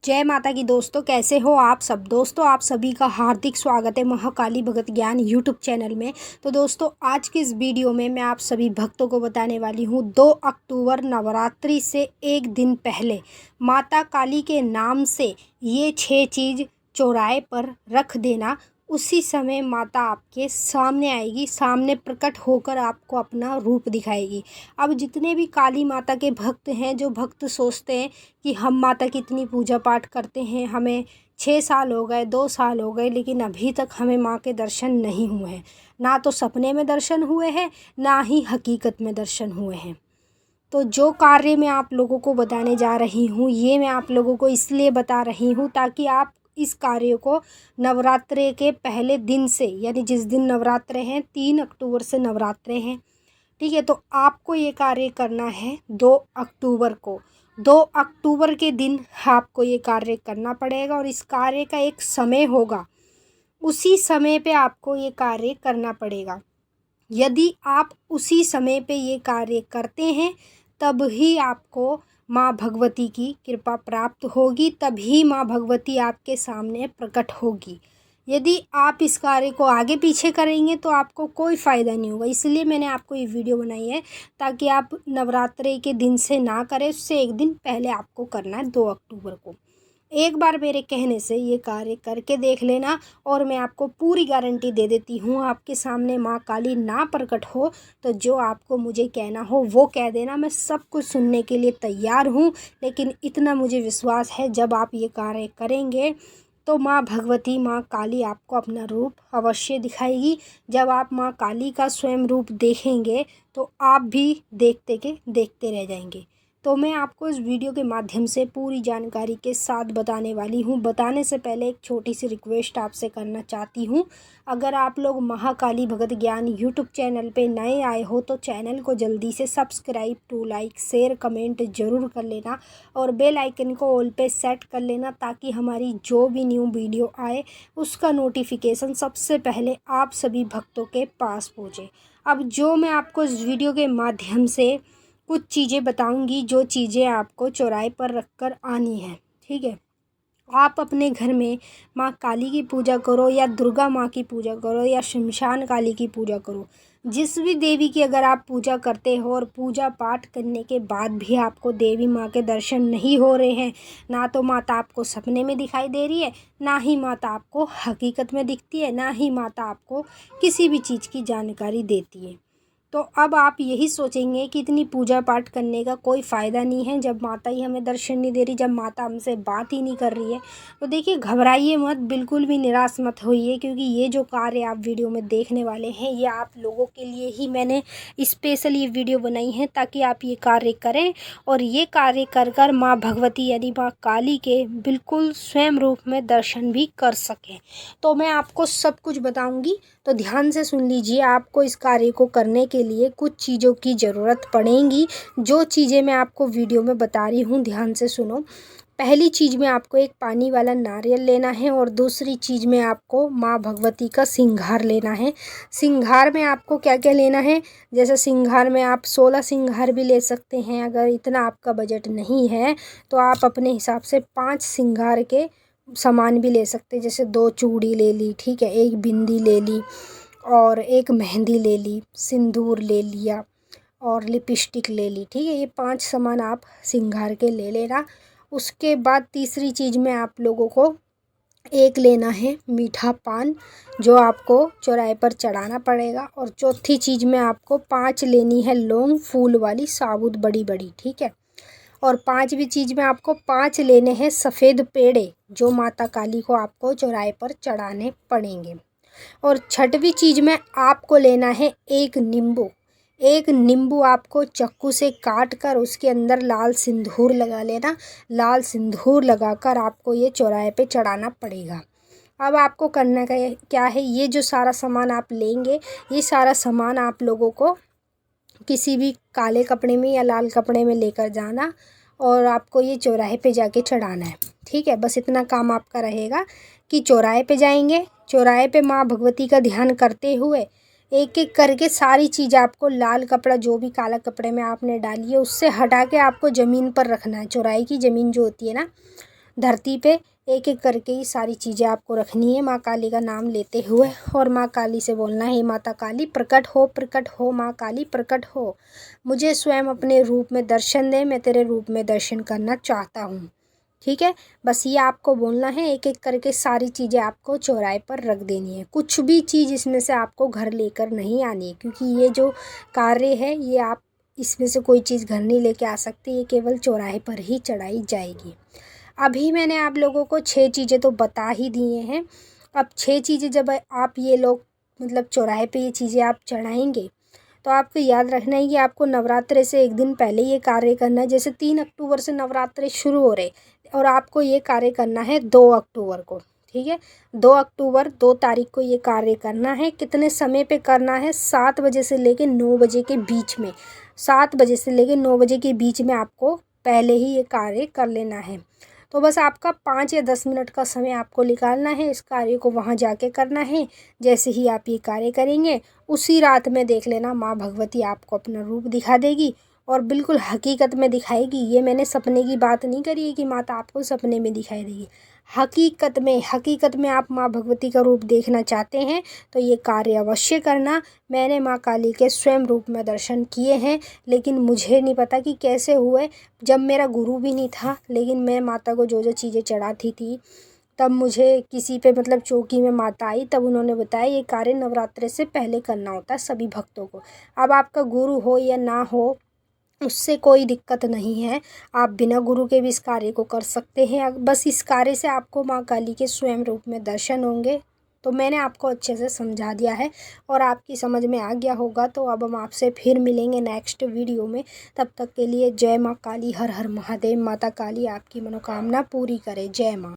जय माता की दोस्तों, कैसे हो आप सब। दोस्तों आप सभी का हार्दिक स्वागत है महाकाली भगत ज्ञान यूट्यूब चैनल में। तो दोस्तों आज की इस वीडियो में मैं आप सभी भक्तों को बताने वाली हूँ 2 अक्टूबर नवरात्रि से एक दिन पहले माता काली के नाम से ये 6 चीज़ चौराहे पर रख देना। उसी समय माता आपके सामने आएगी, सामने प्रकट होकर आपको अपना रूप दिखाएगी। अब जितने भी काली माता के भक्त हैं, जो भक्त सोचते हैं कि हम माता की इतनी पूजा पाठ करते हैं, हमें 6 साल हो गए, 2 साल हो गए, लेकिन अभी तक हमें माँ के दर्शन नहीं हुए हैं। ना तो सपने में दर्शन हुए हैं, ना ही हकीकत में दर्शन हुए हैं। तो जो कार्य मैं आप लोगों को बताने जा रही हूँ, ये मैं आप लोगों को इसलिए बता रही हूँ ताकि आप इस कार्य को नवरात्रे के पहले दिन से, यानी जिस दिन नवरात्रे हैं 3 अक्टूबर से नवरात्रे हैं, ठीक है। तो आपको ये कार्य करना है 2 अक्टूबर को। 2 अक्टूबर के दिन आपको ये कार्य करना पड़ेगा और इस कार्य का एक समय होगा, उसी समय पे आपको ये कार्य करना पड़ेगा। यदि आप उसी समय पे ये कार्य करते हैं तब ही आपको माँ भगवती की कृपा प्राप्त होगी, तभी माँ भगवती आपके सामने प्रकट होगी। यदि आप इस कार्य को आगे पीछे करेंगे तो आपको कोई फ़ायदा नहीं होगा। इसलिए मैंने आपको ये वीडियो बनाई है ताकि आप नवरात्रि के दिन से ना करें, उससे एक दिन पहले आपको करना है 2 अक्टूबर को। एक बार मेरे कहने से ये कार्य करके देख लेना और मैं आपको पूरी गारंटी दे देती हूँ, आपके सामने माँ काली ना प्रकट हो तो जो आपको मुझे कहना हो वो कह देना, मैं सब कुछ सुनने के लिए तैयार हूँ। लेकिन इतना मुझे विश्वास है, जब आप ये कार्य करेंगे तो माँ भगवती, माँ काली आपको अपना रूप अवश्य दिखाएगी। जब आप माँ काली का स्वयं रूप देखेंगे तो आप भी देखते के देखते रह जाएंगे। तो मैं आपको इस वीडियो के माध्यम से पूरी जानकारी के साथ बताने वाली हूँ। बताने से पहले एक छोटी सी रिक्वेस्ट आपसे करना चाहती हूँ। अगर आप लोग महाकाली भगत ज्ञान यूट्यूब चैनल पे नए आए हो तो चैनल को जल्दी से subscribe to like share comment ज़रूर कर लेना और बेल आइकन को ऑल पे सेट कर लेना, ताकि हमारी जो भी न्यू वीडियो आए उसका नोटिफिकेशन सबसे पहले आप सभी भक्तों के पास पहुँचे। अब जो मैं आपको इस वीडियो के माध्यम से कुछ चीज़ें बताऊंगी, जो चीज़ें आपको चौराहे पर रख कर आनी है, ठीक है। आप अपने घर में माँ काली की पूजा करो या दुर्गा माँ की पूजा करो या शमशान काली की पूजा करो, जिस भी देवी की अगर आप पूजा करते हो और पूजा पाठ करने के बाद भी आपको देवी माँ के दर्शन नहीं हो रहे हैं, ना तो माता आपको सपने में दिखाई दे रही है, ना ही माता आपको हकीकत में दिखती है, ना ही माता आपको किसी भी चीज़ की जानकारी देती है, तो अब आप यही सोचेंगे कि इतनी पूजा पाठ करने का कोई फ़ायदा नहीं है जब माता ही हमें दर्शन नहीं दे रही, जब माता हमसे बात ही नहीं कर रही है। तो देखिए, घबराइए मत, बिल्कुल भी निराश मत होइए, क्योंकि ये जो कार्य आप वीडियो में देखने वाले हैं ये आप लोगों के लिए ही मैंने स्पेशल ये वीडियो बनाई है, ताकि आप ये कार्य करें और ये कार्य कर कर माँ भगवती यानी माँ काली के बिल्कुल स्वयं रूप में दर्शन भी कर सकें। तो मैं आपको सब कुछ बताऊँगी, तो ध्यान से सुन लीजिए। आपको इस कार्य को करने के लिए कुछ चीज़ों की ज़रूरत पड़ेगी, जो चीज़ें मैं आपको वीडियो में बता रही हूँ, ध्यान से सुनो। पहली चीज़ में आपको एक पानी वाला नारियल लेना है और दूसरी चीज़ में आपको माँ भगवती का सिंगार लेना है। सिंगार में आपको क्या क्या लेना है, जैसे सिंगार में आप 16 सिंगार भी ले सकते हैं। अगर इतना आपका बजट नहीं है तो आप अपने हिसाब से 5 सिंगार के सामान भी ले सकते हैं, जैसे 2 चूड़ी ले ली, ठीक है, 1 बिंदी ले ली और 1 मेहंदी ले ली, सिंदूर ले लिया और लिपस्टिक ले ली, ठीक है। ये 5 सामान आप सिंगार के ले लेना। उसके बाद तीसरी चीज़ में आप लोगों को एक लेना है मीठा पान, जो आपको चौराहे पर चढ़ाना पड़ेगा। और चौथी चीज़ में आपको 5 लेनी है लौंग फूल वाली साबुत बड़ी बड़ी, ठीक है। और 5वीं चीज़ में आपको 5 लेने हैं सफ़ेद पेड़े, जो माता काली को आपको चौराहे पर चढ़ाने पड़ेंगे। और 6वीं चीज़ में आपको लेना है एक नींबू। एक नींबू आपको चाकू से काट कर उसके अंदर लाल सिंदूर लगा लेना। लाल सिंदूर लगाकर आपको ये चौराहे पे चढ़ाना पड़ेगा। अब आपको करना क्या है, ये जो सारा सामान आप लेंगे, ये सारा सामान आप लोगों को किसी भी काले कपड़े में या लाल कपड़े में लेकर जाना और आपको ये चौराहे पे जाके चढ़ाना है, ठीक है। बस इतना काम आपका रहेगा कि चौराहे पे जाएंगे, चौराहे पे माँ भगवती का ध्यान करते हुए एक एक करके सारी चीज़ आपको, लाल कपड़ा जो भी काला कपड़े में आपने डाली है उससे हटा के आपको ज़मीन पर रखना है। चौराहे की ज़मीन जो होती है ना, धरती पे एक एक करके ही सारी चीज़ें आपको रखनी है माँ काली का नाम लेते हुए, और माँ काली से बोलना है, माता काली प्रकट हो माँ काली प्रकट हो, मुझे स्वयं अपने रूप में दर्शन दे, मैं तेरे रूप में दर्शन करना चाहता हूँ। ठीक है, बस ये आपको बोलना है। एक एक करके सारी चीज़ें आपको चौराहे पर रख देनी है। कुछ भी चीज़ इसमें से आपको घर लेकर नहीं आनी है, क्योंकि ये जो कार्य है ये आप इसमें से कोई चीज़ घर नहीं लेके आ सकती, ये केवल चौराहे पर ही चढ़ाई जाएगी। अभी मैंने आप लोगों को 6 चीज़ें तो बता ही दिए हैं। अब 6 चीज़ें जब आप ये लोग मतलब चौराहे पे ये चीज़ें आप चढ़ाएंगे, तो आपको याद रखना है कि आपको नवरात्रे से एक दिन पहले ये कार्य करना है। जैसे 3 अक्टूबर से नवरात्रे शुरू हो रहे और आपको ये कार्य करना है 2 अक्टूबर को। ठीक है, 2 अक्टूबर 2 तारीख को ये कार्य करना है। कितने समय पे करना है? 7 बजे से लेके 9 बजे के बीच में। 7 बजे से लेके 9 बजे के बीच में आपको पहले ही ये कार्य कर लेना है। तो बस आपका 5 या 10 मिनट का समय आपको निकालना है, इस कार्य को वहाँ जाके करना है। जैसे ही आप ये कार्य करेंगे, उसी रात में देख लेना माँ भगवती आपको अपना रूप दिखा देगी, और बिल्कुल हकीकत में दिखाएगी। ये मैंने सपने की बात नहीं करी है कि माता आपको सपने में दिखाई देगी। हकीकत में आप माँ भगवती का रूप देखना चाहते हैं तो ये कार्य अवश्य करना। मैंने माँ काली के स्वयं रूप में दर्शन किए हैं, लेकिन मुझे नहीं पता कि कैसे हुए, जब मेरा गुरु भी नहीं था। लेकिन मैं माता को जो जो चीज़ें चढ़ाती थी, तब मुझे किसी पे मतलब चौकी में माता आई, तब उन्होंने बताया ये कार्य नवरात्रे से पहले करना होता है सभी भक्तों को। अब आपका गुरु हो या ना हो, उससे कोई दिक्कत नहीं है, आप बिना गुरु के भी इस कार्य को कर सकते हैं। बस इस कार्य से आपको माँ काली के स्वयं रूप में दर्शन होंगे। तो मैंने आपको अच्छे से समझा दिया है और आपकी समझ में आ गया होगा। तो अब हम आपसे फिर मिलेंगे नेक्स्ट वीडियो में। तब तक के लिए जय माँ काली, हर हर महादेव। माता काली आपकी मनोकामना पूरी करे। जय माँ।